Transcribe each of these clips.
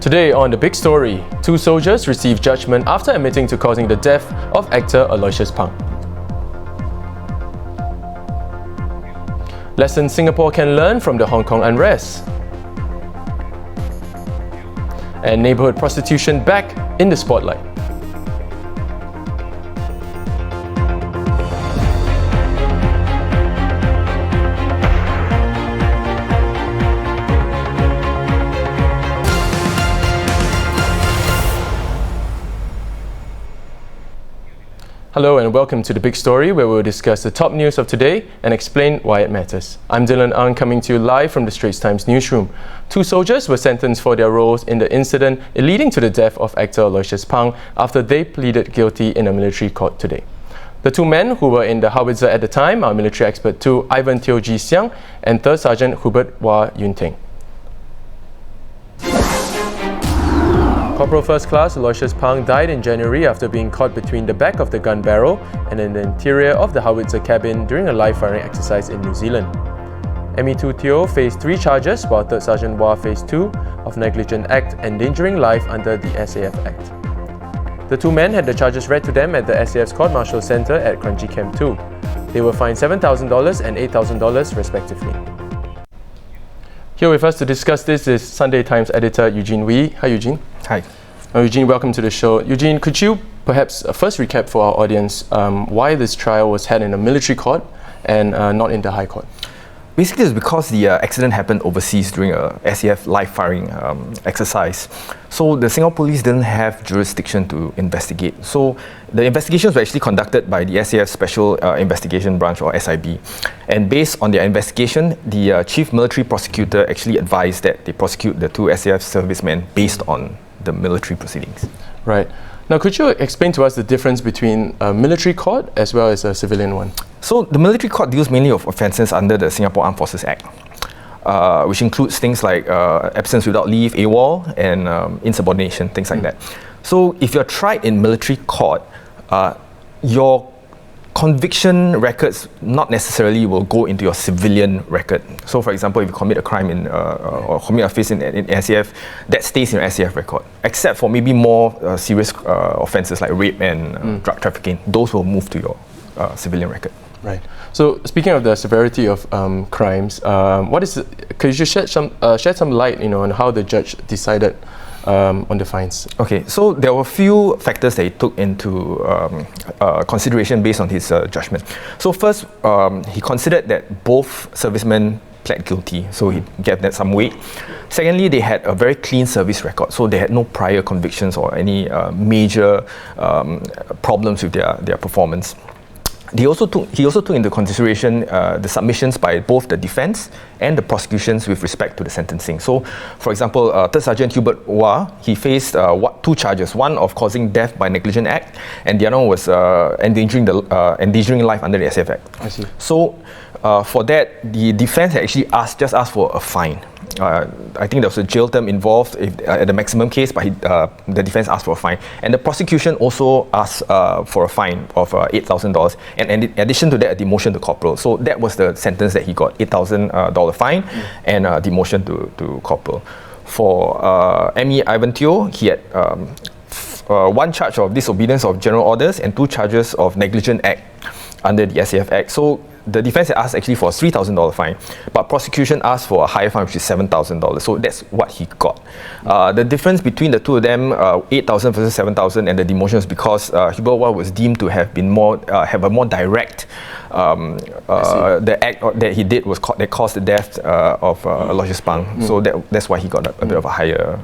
Today on The Big Story, two soldiers receive judgment after admitting to causing the death of actor Aloysius Pang. Lessons Singapore can learn from the Hong Kong unrest. And neighbourhood prostitution back in the spotlight. Hello and welcome to The Big Story, where we'll discuss the top news of today and explain why it matters. I'm Dylan Ang, coming to you live from the Straits Times newsroom. Two soldiers were sentenced for their roles in the incident leading to the death of actor Aloysius Pang after they pleaded guilty in a military court today. The two men who were in the howitzer at the time are military expert 2 Ivan Teo Ji Siang and 3rd Sergeant Hubert Wah Yun Teng. Corporal First Class Aloysius Pang died in January after being caught between the back of the gun barrel and in the interior of the howitzer cabin during a live firing exercise in New Zealand. ME2 Teo faced 3 charges, while 3rd Sergeant Wah faced 2 of negligent act endangering life under the SAF Act. The two men had the charges read to them at the SAF's Court Martial Centre at Kranji Camp 2. They were fined $7,000 and $8,000 respectively. Here with us to discuss this is Sunday Times editor Eugene Wee. Hi Eugene. Hi. Eugene, welcome to the show. Eugene, could you perhaps first recap for our audience why this trial was held in a military court and not in the High Court? Basically, it's because the accident happened overseas during a SAF live firing exercise. So the Singapore Police didn't have jurisdiction to investigate. So the investigations were actually conducted by the SAF Special Investigation Branch, or SIB. And based on their investigation, the Chief Military Prosecutor actually advised that they prosecute the two SAF servicemen based on the military proceedings. Right. Now, could you explain to us the difference between a military court as well as a civilian one? So the military court deals mainly with offences under the Singapore Armed Forces Act, which includes things like absence without leave, AWOL, and insubordination, things like that. So if you're tried in military court, your conviction records not necessarily will go into your civilian record. So for example, if you commit a crime or commit a offence in SAF, that stays in your SAF record, except for maybe more serious offences like rape and drug trafficking. Those will move to your civilian record. Right. So speaking of the severity of crimes, could you shed some light, on how the judge decided on the fines? Okay, so there were a few factors that he took into consideration based on his judgment. So first, he considered that both servicemen pled guilty, so he gave that some weight. Secondly, they had a very clean service record, so they had no prior convictions or any major problems with their performance. He also took into consideration the submissions by both the defence and the prosecutions with respect to the sentencing. So, for example, 3rd Sergeant Hubert Wah, he faced 2 charges, one of causing death by negligent act, and the other one was endangering life under the SAF Act. I see. So, for that, the defence had actually asked for a fine. I think there was a jail term involved at the maximum case, but the defence asked for a fine. And the prosecution also asked for a fine of $8,000. And in addition to that, a demotion to corporal. So that was the sentence that he got, $8,000 fine and demotion to corporal. For ME Ivan Teo, he had 1 charge of disobedience of general orders and 2 charges of negligent act under the SAF Act. So the defence asked actually for a $3,000 fine, but prosecution asked for a higher fine, which is $7,000. So that's what he got. The difference between the two of them, $8,000 versus $7,000, and the demotion is because Hubert Wah was deemed to have been have a more direct. The act that he did was that caused the death of Aloysius Pang. So that's why he got a bit of a higher.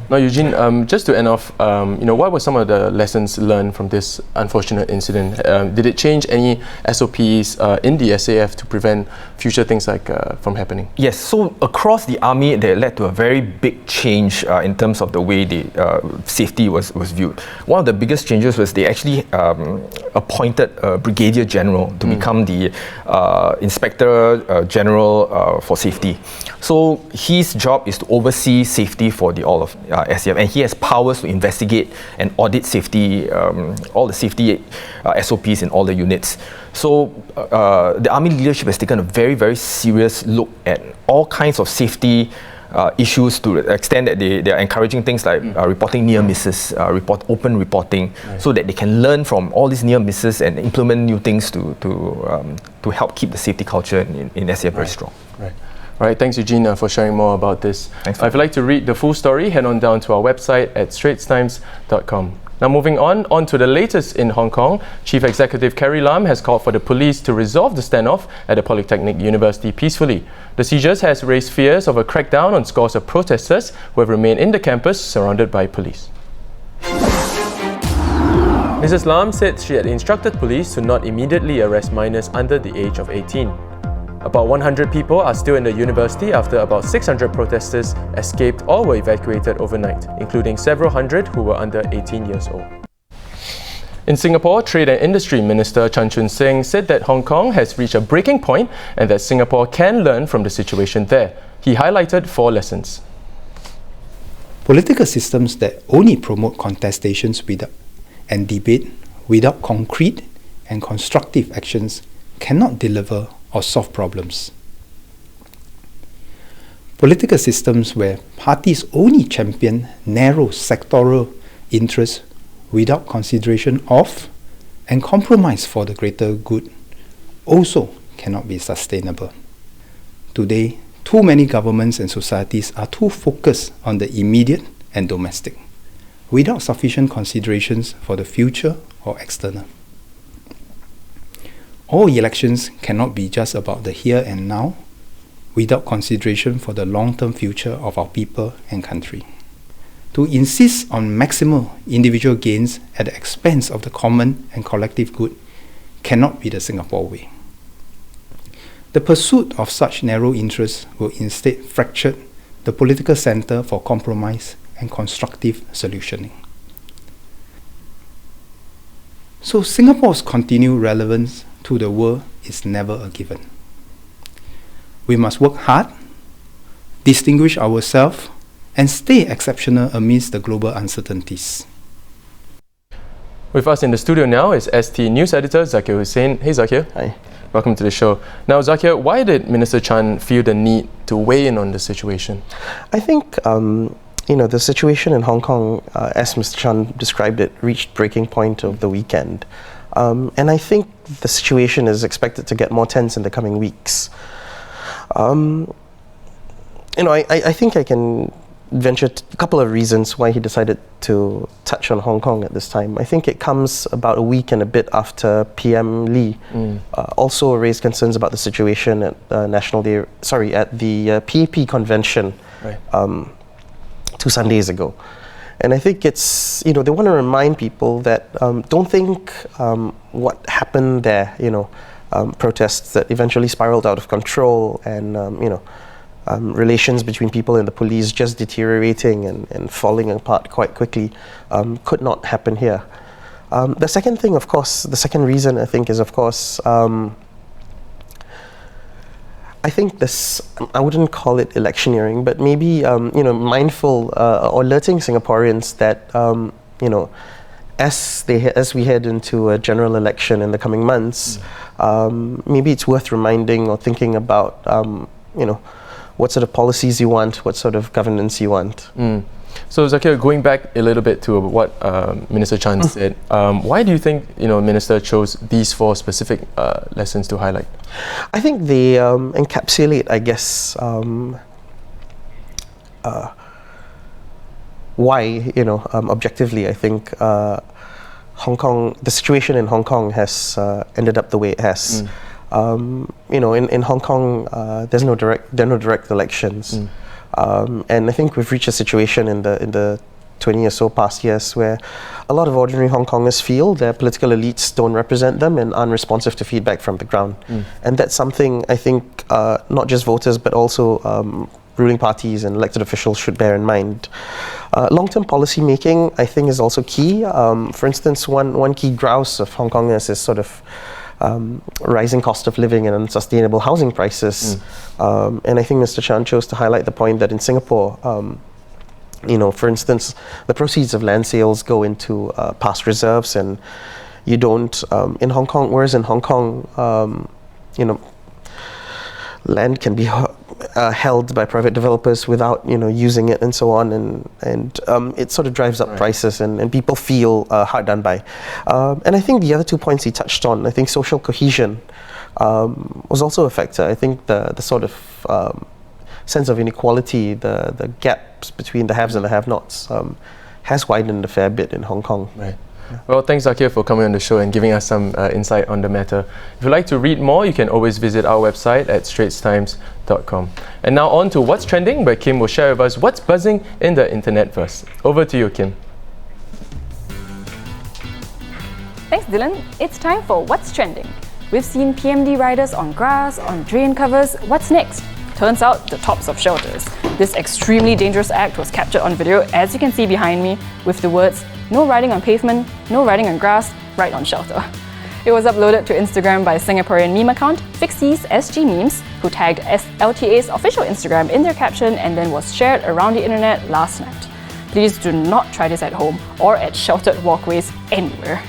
Now, Eugene, just to end off, what were some of the lessons learned from this unfortunate incident? Did it change any SOPs in the SAF to prevent future things like from happening? Yes, so across the army, they led to a very big change in terms of the way safety was viewed. One of the biggest changes was they actually appointed a brigadier general to become the inspector general for safety. So his job is to oversee safety for all of SAF, and he has powers to investigate and audit safety, all the safety SOPs in all the units. So the army leadership has taken a very, very serious look at all kinds of safety issues to the extent that they are encouraging things like reporting near misses, open reporting, so that they can learn from all these near misses and implement new things to help keep the safety culture in SAF very strong. Right. All right, thanks Eugene for sharing more about this. If you'd like to read the full story, head on down to our website at straitstimes.com. Now moving on to the latest in Hong Kong, Chief Executive Carrielam has called for the police to resolve the standoff at the Polytechnic University peacefully. The seizures has raised fears of a crackdown on scores of protesters who have remained in the campus surrounded by police. Mrs. Lam said she had instructed police to not immediately arrest minors under the age of 18. About 100 people are still in the university after about 600 protesters escaped or were evacuated overnight, including several hundred who were under 18 years old. In Singapore, Trade and Industry Minister Chan Chun Sing said that Hong Kong has reached a breaking point and that Singapore can learn from the situation there. He highlighted 4 lessons. Political systems that only promote contestations and debate without concrete and constructive actions cannot deliver or solve problems. Political systems where parties only champion narrow sectoral interests without consideration of and compromise for the greater good also cannot be sustainable. Today, too many governments and societies are too focused on the immediate and domestic, without sufficient considerations for the future or external. All elections cannot be just about the here and now, without consideration for the long-term future of our people and country. To insist on maximal individual gains at the expense of the common and collective good cannot be the Singapore way. The pursuit of such narrow interests will instead fracture the political centre for compromise and constructive solutioning. So Singapore's continued relevance to the world is never a given. We must work hard, distinguish ourselves, and stay exceptional amidst the global uncertainties. With us in the studio now is ST News Editor Zakir Hussain. Hey Zakir. Hi. Welcome to the show. Now Zakir, why did Minister Chan feel the need to weigh in on the situation? I think the situation in Hong Kong, as Mr. Chan described it, reached breaking point of the weekend. And I think the situation is expected to get more tense in the coming weeks. I think I can venture a couple of reasons why he decided to touch on Hong Kong at this time. I think it comes about a week and a bit after PM Lee also raised concerns about the situation at the PAP convention 2 Sundays ago. And I think it's, they want to remind people that don't think what happened there, protests that eventually spiraled out of control and, relations between people and the police just deteriorating and falling apart quite quickly could not happen here. The second thing, of course, the second reason I think is, of course, I think this, I wouldn't call it electioneering, but maybe, mindful or alerting Singaporeans that, as we head into a general election in the coming months, maybe it's worth reminding or thinking about, what sort of policies you want, what sort of governance you want. So Zakir, going back a little bit to what Minister Chan said, why do you think Minister chose these 4 specific lessons to highlight? I think they encapsulate, I guess, why, objectively, I think Hong Kong, the situation in Hong Kong has ended up the way it has. In Hong Kong, there are no direct elections, and I think we've reached a situation in the 20 or so past years where a lot of ordinary Hong Kongers feel their political elites don't represent them and aren't responsive to feedback from the ground, and that's something I think not just voters but also ruling parties and elected officials should bear in mind. Long-term policy making, I think, is also key. For instance, one key grouse of Hong Kongers is sort of rising cost of living and unsustainable housing prices. And I think Mr. Chan chose to highlight the point that in Singapore, for instance, the proceeds of land sales go into past reserves, and you don't, in Hong Kong, whereas in Hong Kong, land can be held by private developers without using it and so on, and it sort of drives up prices, and people feel hard done by. And I think the other 2 points he touched on, I think social cohesion was also a factor. I think the sort of sense of inequality, the gaps between the haves and the have-nots has widened a fair bit in Hong Kong. Right. Well, thanks Zakir for coming on the show and giving us some insight on the matter. If you'd like to read more, you can always visit our website at straitstimes.com. And now on to What's Trending, where Kim will share with us what's buzzing in the internetverse. Over to you, Kim. Thanks, Dylan. It's time for What's Trending. We've seen PMD riders on grass, on drain covers. What's next? Turns out, the tops of shelters. This extremely dangerous act was captured on video, as you can see behind me, with the words, "No riding on pavement, no riding on grass, ride on shelter." It was uploaded to Instagram by Singaporean meme account Fixies SG Memes, who tagged LTA's official Instagram in their caption and then was shared around the internet last night. Please do not try this at home or at sheltered walkways anywhere.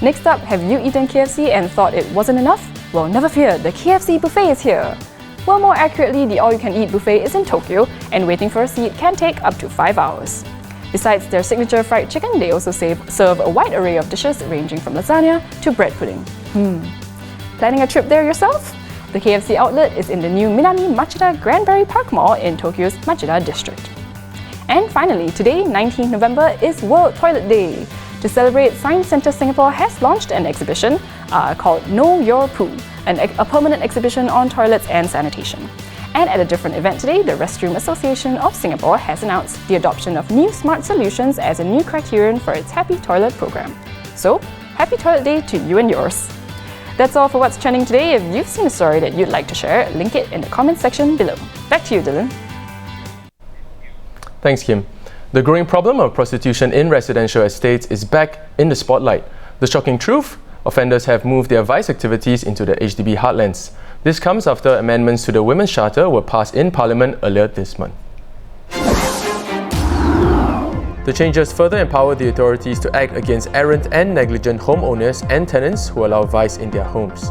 Next up, have you eaten KFC and thought it wasn't enough? Well, never fear, the KFC buffet is here. Well, more accurately, the all-you-can-eat buffet is in Tokyo, and waiting for a seat can take up to 5 hours. Besides their signature fried chicken, they also serve a wide array of dishes ranging from lasagna to bread pudding. Planning a trip there yourself? The KFC outlet is in the new Minami Machida Granbury Park Mall in Tokyo's Machida district. And finally, today, 19th November, is World Toilet Day. To celebrate, Science Centre Singapore has launched an exhibition called Know Your Poo, a permanent exhibition on toilets and sanitation. And at a different event today, the Restroom Association of Singapore has announced the adoption of new smart solutions as a new criterion for its Happy Toilet program. So, Happy Toilet Day to you and yours. That's all for What's Trending today. If you've seen a story that you'd like to share, link it in the comments section below. Back to you, Dylan. Thanks, Kim. The growing problem of prostitution in residential estates is back in the spotlight. The shocking truth? Offenders have moved their vice activities into the HDB heartlands. This comes after amendments to the Women's Charter were passed in Parliament earlier this month. The changes further empower the authorities to act against errant and negligent homeowners and tenants who allow vice in their homes.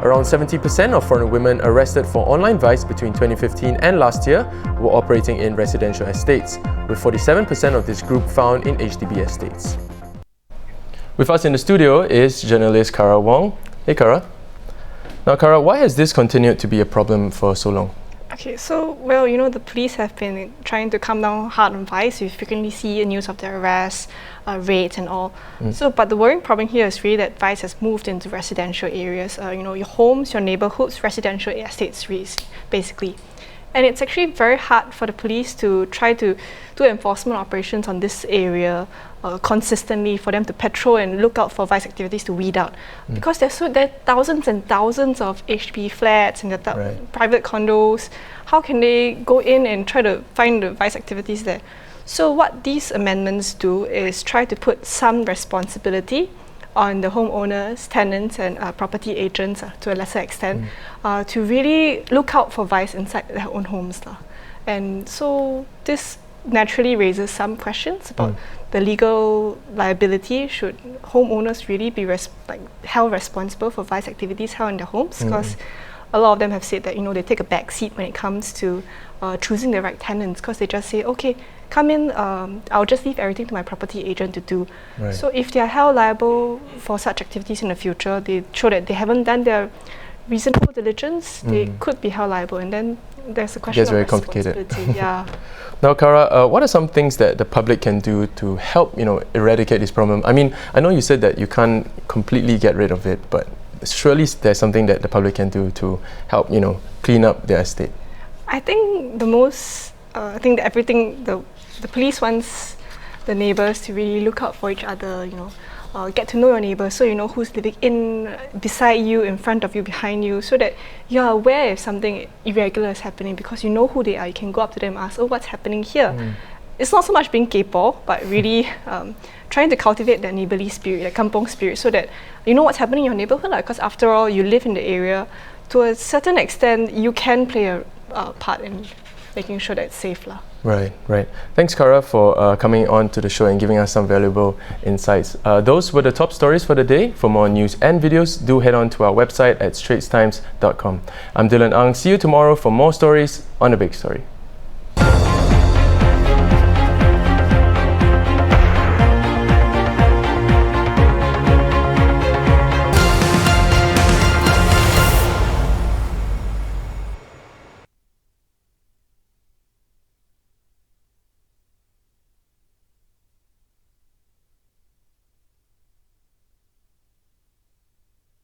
Around 70% of foreign women arrested for online vice between 2015 and last year were operating in residential estates, with 47% of this group found in HDB estates. With us in the studio is journalist Kara Wong. Hey Kara. Now Kara, why has this continued to be a problem for so long? Okay, so, well, the police have been trying to calm down hard on vice. You frequently see news of their arrests, raids and all. So, but the worrying problem here is really that vice has moved into residential areas, your homes, your neighborhoods, residential estates, basically. And it's actually very hard for the police to try to do enforcement operations on this area consistently, for them to patrol and look out for vice activities to weed out. Because there are thousands and thousands of HDB flats and private condos. How can they go in and try to find the vice activities there? So what these amendments do is try to put some responsibility on the homeowners, tenants and property agents to a lesser extent to really look out for vice inside their own homes. And so this naturally raises some questions about the legal liability. Should homeowners really be held responsible for vice activities held in their homes? Because a lot of them have said that they take a back seat when it comes to choosing the right tenants, because they just say, okay, come in, I'll just leave everything to my property agent to do. So if they are held liable for such activities in the future, they show that they haven't done their reasonable diligence, they could be held liable, and then there's a question of responsibility. Now, Kara, what are some things that the public can do to help, eradicate this problem? I mean, I know you said that you can't completely get rid of it, but surely there's something that the public can do to help, clean up their estate. I think the police wants the neighbours to really look out for each other, get to know your neighbour, so you know who's living beside you, in front of you, behind you, so that you're aware if something irregular is happening, because you know who they are. You can go up to them and ask, oh, what's happening here? It's not so much being kaypoh, but really trying to cultivate that neighbourly spirit, that kampong spirit, so that you know what's happening in your neighbourhood, because after all, you live in the area. To a certain extent, you can play a part in making sure that it's safe. Right, right. Thanks, Kara, for coming on to the show and giving us some valuable insights. Those were the top stories for the day. For more news and videos, do head on to our website at straitstimes.com. I'm Dylan Ang. See you tomorrow for more stories on The Big Story.